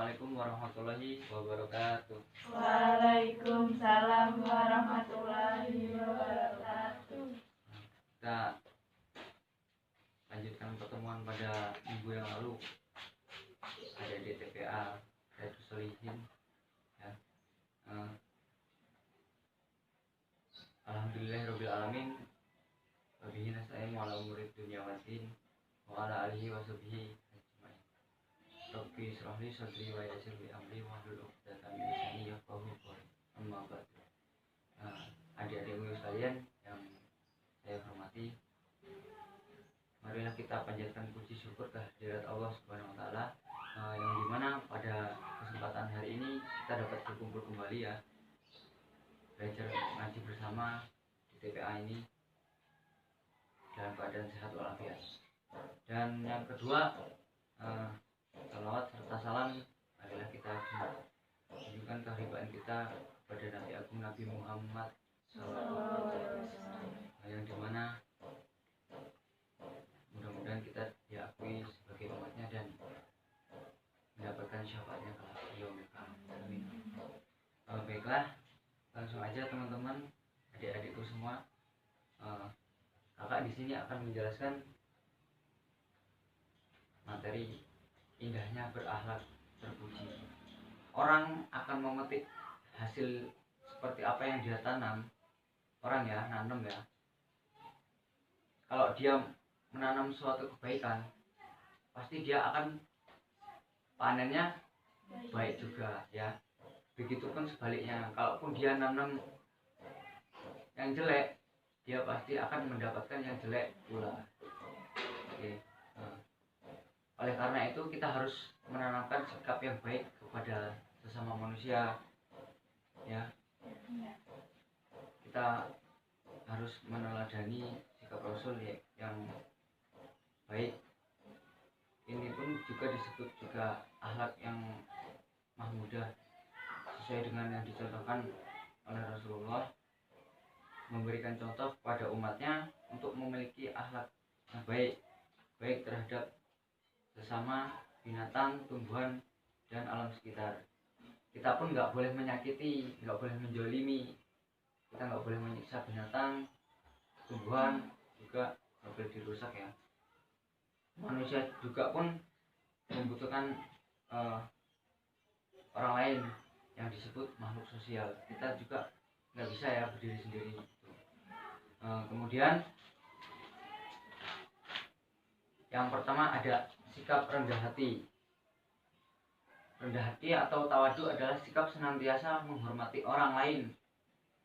Assalamualaikum warahmatullahi wabarakatuh. Waalaikumsalam warahmatullahi wabarakatuh. Kita lanjutkan pertemuan pada minggu yang lalu. Ada di TPA Riyadhus Shalihin ya. Alhamdulillahirabbil alamin. Wabihi nasta'in wa ala umuri dunya waddin wa ala alihi wa sahbihi ajmain. Rabbi shrah li sadri wa yassir li amri wa hlul 'uqdatam min lisani yafqahu qawli. Amma ba'd. Adik-adikku sekalian yang saya hormati, marilah kita panjatkan puji syukur kehadirat Allah Subhanahu wa taala, yang dimana pada kesempatan hari ini kita dapat berkumpul kembali ya, belajar ngaji bersama di TPA ini dalam keadaan sehat walafiat. Dan yang kedua, salawat serta salam marilah kita tunjukkan keharibaan kita kepada Nabi Agung Nabi Muhammad SAW, yang dimana mudah-mudahan kita diakui sebagai umatnya dan mendapatkan syafaatnya kelak yaumil qiyamah. Amin. Baiklah, langsung aja teman-teman, adik-adikku semua. Kakak di sini akan menjelaskan materi indahnya berakhlak terpuji. Orang akan memetik hasil seperti apa yang dia tanam. Orang ya, nanam ya. Kalau dia menanam suatu kebaikan, pasti dia akan panennya baik juga ya. Begitupun sebaliknya, kalaupun dia nanam yang jelek, dia pasti akan mendapatkan yang jelek pula. Oke. Oleh karena itu kita harus menanamkan sikap yang baik kepada sesama manusia ya. Kita harus meneladani sikap Rasul yang baik. Ini pun juga disebut juga akhlak yang mahmudah, sesuai dengan yang dicontohkan oleh Rasulullah, memberikan contoh kepada umatnya untuk memiliki akhlak yang baik terhadap sesama binatang, tumbuhan, dan alam sekitar. Kita pun nggak boleh menyakiti, nggak boleh menjolimi, kita nggak boleh menyiksa binatang, tumbuhan juga nggak boleh dirusak ya. Manusia juga pun membutuhkan orang lain yang disebut makhluk sosial. Kita juga nggak bisa ya berdiri sendiri. Kemudian yang pertama ada sikap rendah hati. Rendah hati atau tawadu adalah sikap senantiasa menghormati orang lain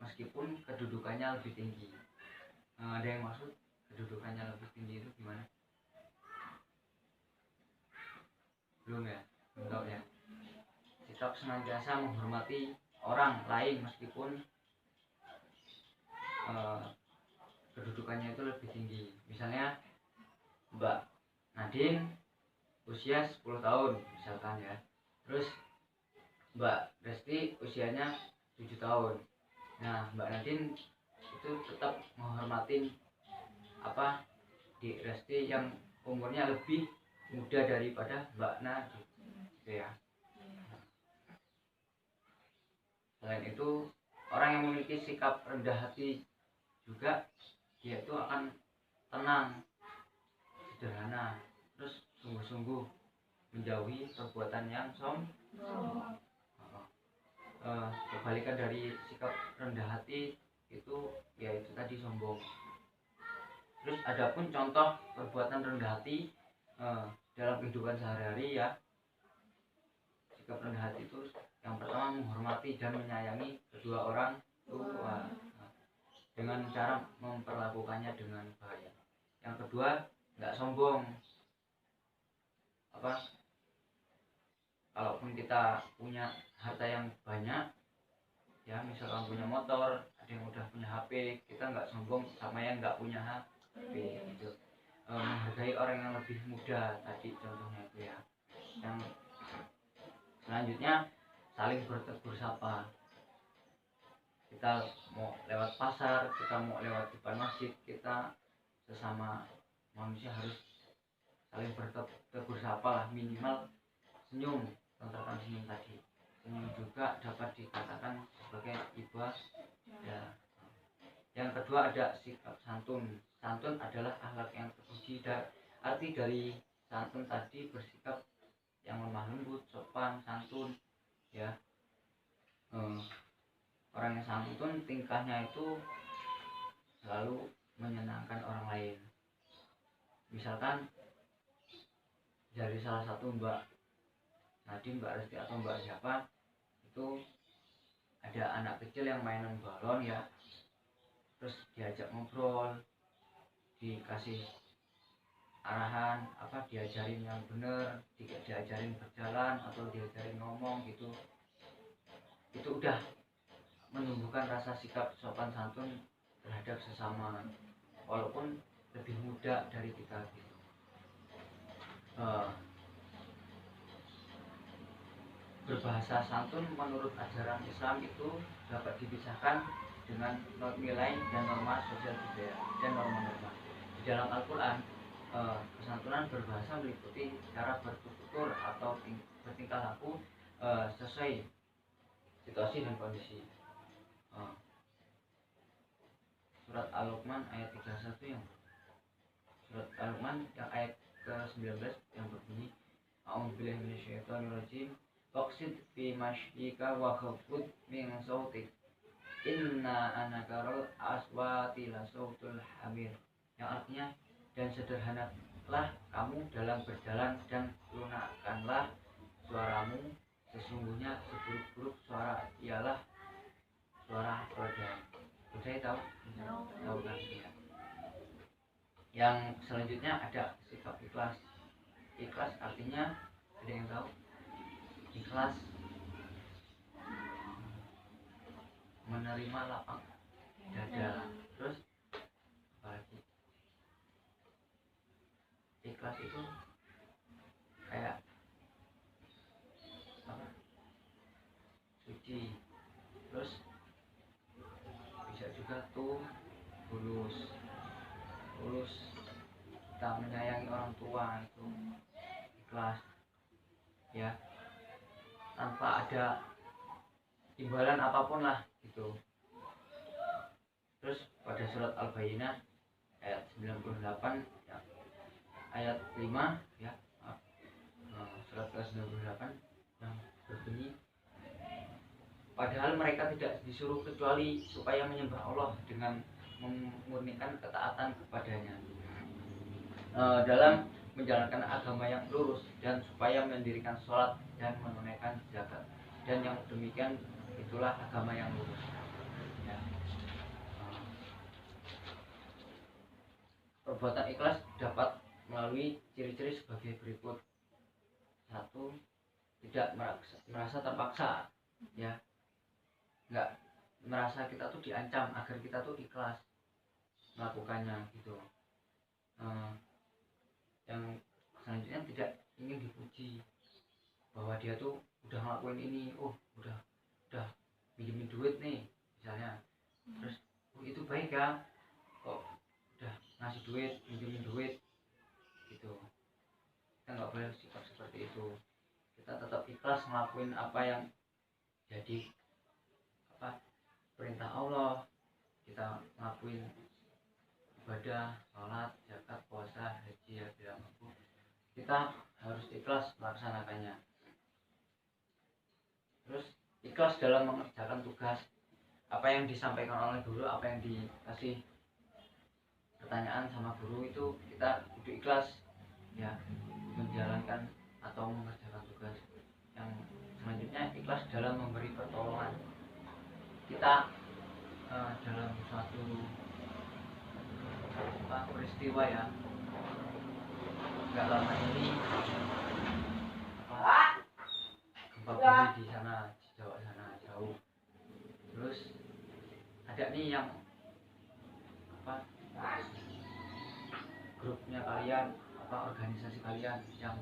meskipun kedudukannya lebih tinggi. Ada yang maksud kedudukannya lebih tinggi itu gimana? Belum ya? Belum tahu ya. Sikap senantiasa menghormati orang lain meskipun kedudukannya itu lebih tinggi. Misalnya Mbak Nadine usia 10 tahun misalkan ya, terus Mbak Resti usianya 7 tahun. Nah, Mbak Nadine itu tetap menghormatin di Resti yang umurnya lebih muda daripada Mbak Nadine gitu ya. Selain itu, orang yang memiliki sikap rendah hati juga dia itu akan tenang, sederhana, terus sungguh-sungguh menjauhi perbuatan yang sombong. Kebalikan dari sikap rendah hati itu yaitu tadi sombong. Terus adapun contoh perbuatan rendah hati dalam kehidupan sehari-hari ya. Sikap rendah hati itu yang pertama menghormati dan menyayangi kedua orang tua dengan cara memperlakukannya dengan baik. Yang kedua, nggak sombong. Kalaupun kita punya harta yang banyak ya, misalkan punya motor, ada yang udah punya HP, kita nggak sombong sama yang nggak punya HP gitu. Menghargai orang yang lebih muda tadi contohnya itu ya. Yang selanjutnya saling bertegur sapa. Kita mau lewat pasar, kita mau lewat depan masjid, kita sesama manusia harus saling bertegur sapa lah, minimal senyum kontrakan senyum tadi. Senyum juga dapat dikatakan sebagai ibadah. Yang kedua ada sikap santun. Santun adalah akhlak yang terpuji. Arti dari santun tadi bersikap yang lemah lembut, sopan, santun, ya. Orang yang santun tingkahnya itu selalu menyenangkan orang lain. Misalkan dari salah satu Mbak Nadine, Mbak Resti atau Mbak siapa itu ada anak kecil yang mainan balon ya, terus diajak ngobrol, dikasih arahan, diajarin yang bener, diajarin berjalan atau diajarin ngomong gitu, itu udah menumbuhkan rasa sikap sopan santun terhadap sesama walaupun lebih muda dari kita gitu. Berbahasa santun menurut ajaran Islam itu dapat dipisahkan dengan nilai dan norma sosial budaya dan norma-norma. Di dalam Al-Quran, kesantunan berbahasa meliputi cara bertutur atau bertingkah laku sesuai situasi dan kondisi. Surat Al-Luqman ayat 31 Surat Al-Luqman yang ayat ke-19 yang berbunyi A'udzubillahi minasyaitonirrajim waqsid fi mashyika wa khafud min sautik inna anakaral aswati la sautul hamir, yang artinya dan sederhanalah kamu dalam berjalan dan lunakkanlah suaramu, sesungguhnya seburuk-buruk suara ialah suara keledai. Saya tahu kan ya. Yang selanjutnya ada sikap ikhlas. Ikhlas artinya ada yang tahu? Ikhlas menerima lapang dada. Terus apalagi? Ikhlas itu kayak suci. Terus bisa juga tulus kita menyayangi orang tua itu ikhlas ya, tanpa ada imbalan apapun lah gitu. Terus pada surat Al-Bayyinah ayat 98 ya, ayat 5 ya, surat ke-98 yang berbunyi padahal mereka tidak disuruh kecuali supaya menyembah Allah dengan memurnikan ketaatan kepadanya dalam menjalankan agama yang lurus dan supaya mendirikan sholat dan menunaikan zakat, dan yang demikian itulah agama yang lurus ya. Perbuatan ikhlas dapat melalui ciri-ciri sebagai berikut. 1. Tidak merasa terpaksa ya, nggak merasa kita tuh diancam agar kita tuh ikhlas melakukannya gitu. Yang selanjutnya tidak ingin dipuji bahwa dia tuh udah ngelakuin ini, udah minjemin duit nih misalnya, terus itu baik ya, kok udah ngasih duit, minjemin duit gitu. Kita nggak boleh sikap seperti itu. Kita tetap ikhlas ngelakuin apa yang jadi perintah Allah. Kita ngelakuin ibadah, sholat, zakat, puasa, haji ya bila mampu, kita harus ikhlas melaksanakannya. Terus ikhlas dalam mengerjakan tugas, apa yang disampaikan oleh guru, apa yang dikasih pertanyaan sama guru itu kita kudu ikhlas ya, menjalankan atau mengerjakan tugas. Yang selanjutnya ikhlas dalam memberi pertolongan. Kita dalam suatu peristiwa ya, nggak lama ini gempa bumi di sana, di Jawa sana jauh. Terus ada nih yang grupnya kalian, organisasi kalian yang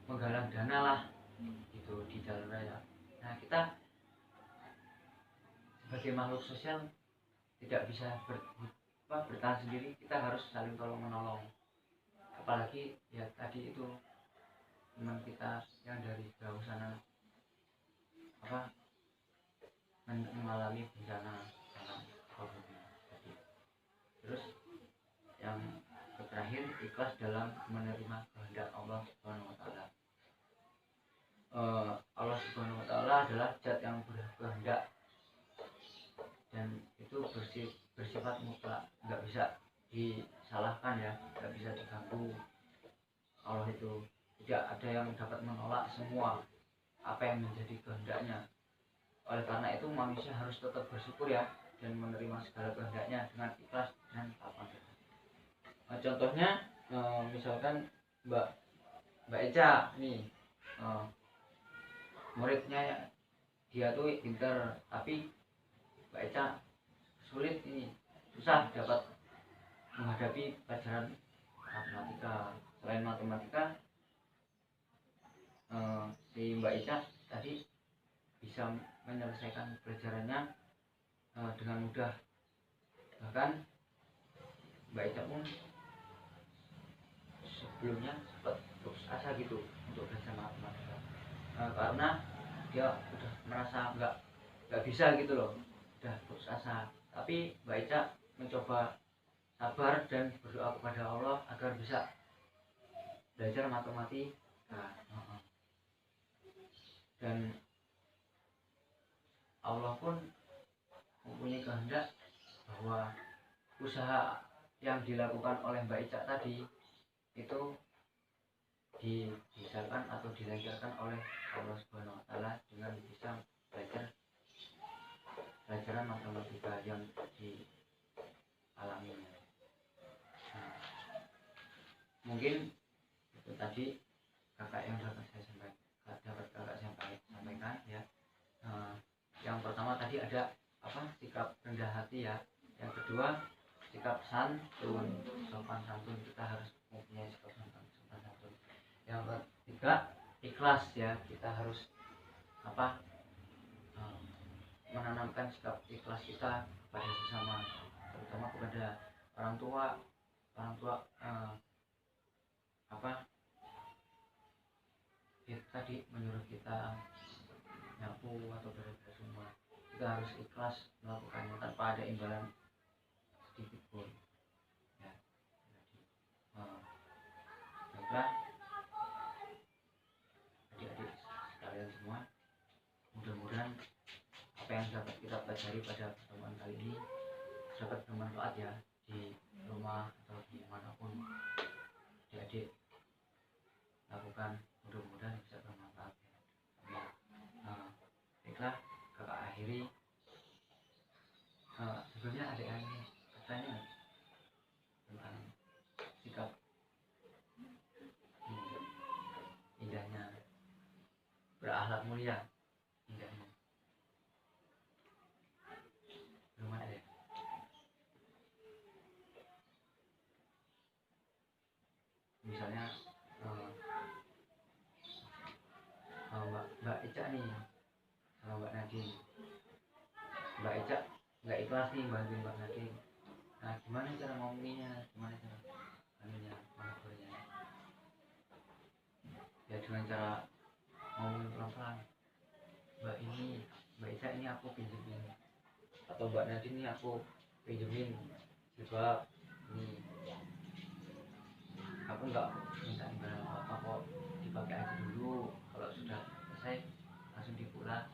menggalang dana lah gitu di jalan raya. Nah, kita sebagai makhluk sosial tidak bisa bertahan sendiri, kita harus saling tolong menolong. Apalagi ya tadi itu teman kita yang dari jauh sana mengalami bencana dalam COVID-nya. Terus yang terakhir, ikhlas dalam menerima kehendak Allah Subhanahu wa taala. Allah Subhanahu wa taala adalah zat yang berkehendak dan itu bersifat mutlak, nggak bisa disalahkan ya, nggak bisa diganggu. Allah itu tidak ada yang dapat menolak semua apa yang menjadi kehendaknya. Oleh karena itu manusia harus tetap bersyukur ya, dan menerima segala kehendaknya dengan ikhlas dan lapang dada. Contohnya misalkan Mbak Eca nih, muridnya dia tuh pinter, tapi Mbak Eca sulit ini, susah dapat menghadapi pelajaran matematika. Selain matematika, si Mbak Eca tadi bisa menyelesaikan pelajarannya dengan mudah. Bahkan Mbak Eca pun sebelumnya sempat putus asa gitu untuk belajar matematika, karena dia udah merasa nggak bisa gitu loh, udah putus asa. Tapi Mbak Eca mencoba sabar dan berdoa kepada Allah agar bisa belajar matematika. Dan Allah pun mempunyai kehendak bahwa usaha yang dilakukan oleh Mbak Ica tadi itu dibisarkan atau dilancarkan oleh Allah Subhanahu wa taala dengan bisa belajar pelajaran matematika yang dialaminya. Mungkin itu tadi kakak yang dapat kakak sampaikan ya. Yang pertama tadi ada sikap rendah hati ya. Yang kedua sikap santun, sopan santun, kita harus mempunyai sikap sopan santun. Yang ketiga ikhlas ya, kita harus menanamkan sikap ikhlas kita kepada sesama, terutama kepada orang tua dia tadi menyuruh kita nyapu atau beres-beres semua, kita harus ikhlas melakukannya tanpa ada imbalan sedikit pun ya. Baiklah adik-adik sekalian semua, mudah-mudahan apa yang dapat kita pelajari pada pertemuan kali ini dapat bermanfaat ya, di rumah atau di manapun adik-adik lakukan, mudah-mudahan bisa bermanfaat ya. Baiklah, kakak akhiri. Sebelumnya ada yang bertanya tentang sikap indahnya berakhlak mulia, indahnya belum ada ya? Misalnya Mbak Eca nih sama Mbak Nadine, Mbak Eca nggak ikhlas nih bantuin Mbak Nadine. Nah, gimana cara ngomonginnya, gimana cara menegurnya ya, dengan cara ngomongin pelan-pelan. Mbak Eca ini aku pinjemin, atau Mbak Nadine ini aku pinjemin sebab ini aku nggak minta imbalan apa kok, dipakai aja dulu, kalau sudah selesai langsung dipulang.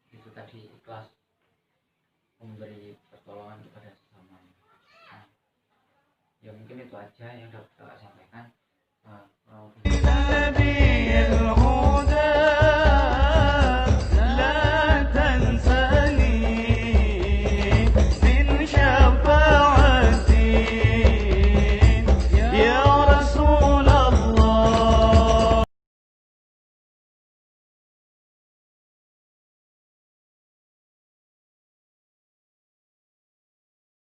Itu tadi ikhlas memberi pertolongan kepada sesama. Ya mungkin itu aja yang dapat saya sampaikan.